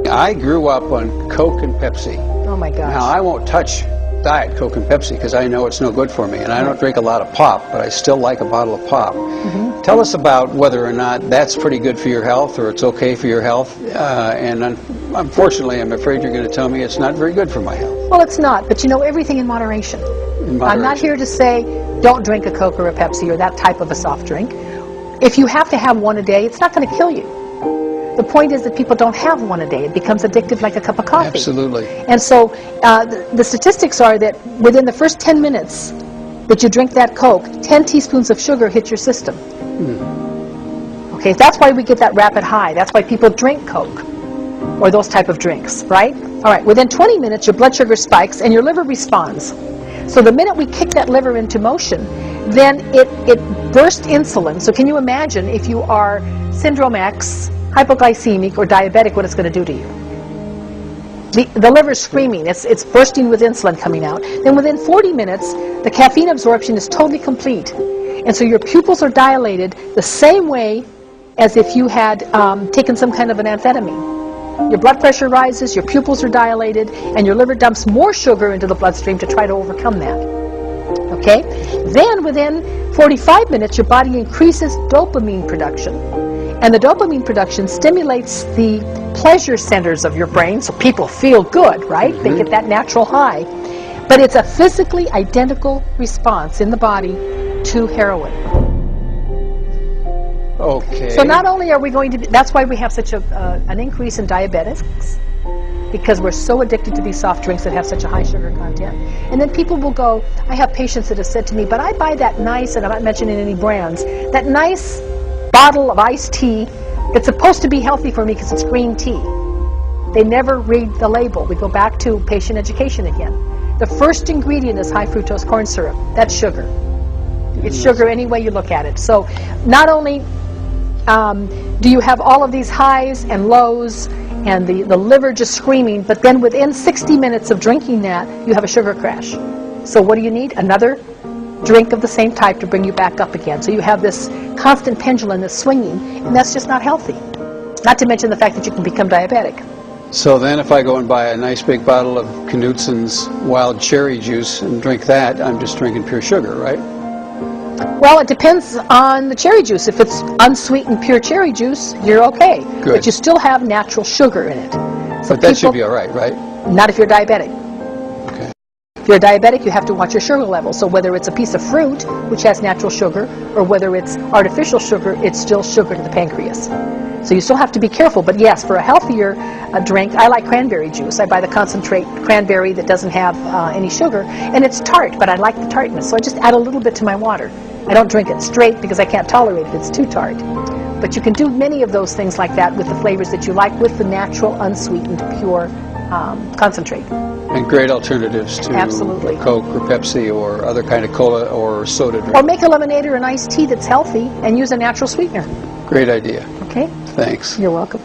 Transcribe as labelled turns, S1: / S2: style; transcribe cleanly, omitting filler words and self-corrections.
S1: I grew up on Coke and Pepsi.
S2: Oh my gosh.
S1: Now, I won't touch Diet Coke and Pepsi because I know it's no good for me, and I don't drink a lot of pop, but I still like a bottle of pop. Tell us about whether or not that's pretty good for your health or it's okay for your health, and unfortunately I'm afraid you're going to tell me it's not very good for my health.
S2: Well, it's not, but you know, everything in moderation. I'm not here to say don't drink a Coke or a Pepsi or that type of a soft drink. If you have to have one a day, it's not going to kill you. The point is that people don't have one a day. It becomes addictive like a cup of coffee.
S1: Absolutely.
S2: And so the statistics are that within the first 10 minutes that you drink that Coke, 10 teaspoons of sugar hit your system. Okay, that's why we get that rapid high. That's why people drink Coke or those type of drinks, right? All right, within 20 minutes your blood sugar spikes and your liver responds. So the minute we kick that liver into motion, then it bursts insulin. So can you imagine if you are syndrome X, hypoglycemic, or diabetic, what it's going to do to you? The liver's screaming. It's bursting with insulin coming out. Then within 40 minutes, the caffeine absorption is totally complete. And so your pupils are dilated the same way as if you had taken some kind of an amphetamine. Your blood pressure rises, your pupils are dilated, and your liver dumps more sugar into the bloodstream to try to overcome that. Okay? Then within 45 minutes, your body increases dopamine production. And the dopamine production stimulates the pleasure centers of your brain, so people feel good, right? They get that natural high. But it's a physically identical response in the body to heroin.
S1: Okay.
S2: So not only are we going to be, that's why we have such an increase in diabetics, because we're so addicted to these soft drinks that have such a high sugar content. And then people will go, I have patients that have said to me, but I buy that nice, and I'm not mentioning any brands, that nice bottle of iced tea that's supposed to be healthy for me because it's green tea. They never read the label. We go back to patient education again. The first ingredient is high fructose corn syrup. That's sugar. It's sugar any way you look at it. So not only do you have all of these highs and lows and the liver just screaming, but then within 60 minutes of drinking that, you have a sugar crash. So what do you need? Another drink of the same type to bring you back up again. So you have this constant pendulum that's swinging, and that's just not healthy. Not to mention the fact that you can become diabetic.
S1: So then if I go and buy a nice big bottle of Knutson's wild cherry juice and drink that, I'm just drinking pure sugar, right?
S2: Well, it depends on the cherry juice. If it's unsweetened pure cherry juice, you're okay.
S1: Good.
S2: But you still have natural sugar in it. So
S1: but that should be all right, right?
S2: Not if you're diabetic.
S1: Okay.
S2: If you're diabetic, you have to watch your sugar level. So whether it's a piece of fruit, which has natural sugar, or whether it's artificial sugar, it's still sugar to the pancreas. So you still have to be careful. But yes, for a healthier drink, I like cranberry juice. I buy the concentrate cranberry that doesn't have any sugar. And it's tart, but I like the tartness. So I just add a little bit to my water. I don't drink it straight because I can't tolerate it. It's too tart. But you can do many of those things like that with the flavors that you like with the natural, unsweetened, pure concentrate.
S1: And great alternatives to
S2: Absolutely.
S1: Coke or Pepsi or other kind of cola or soda drink.
S2: Or make a lemonade or an iced tea that's healthy and use a natural sweetener.
S1: Great idea.
S2: Okay?
S1: Thanks.
S2: You're welcome.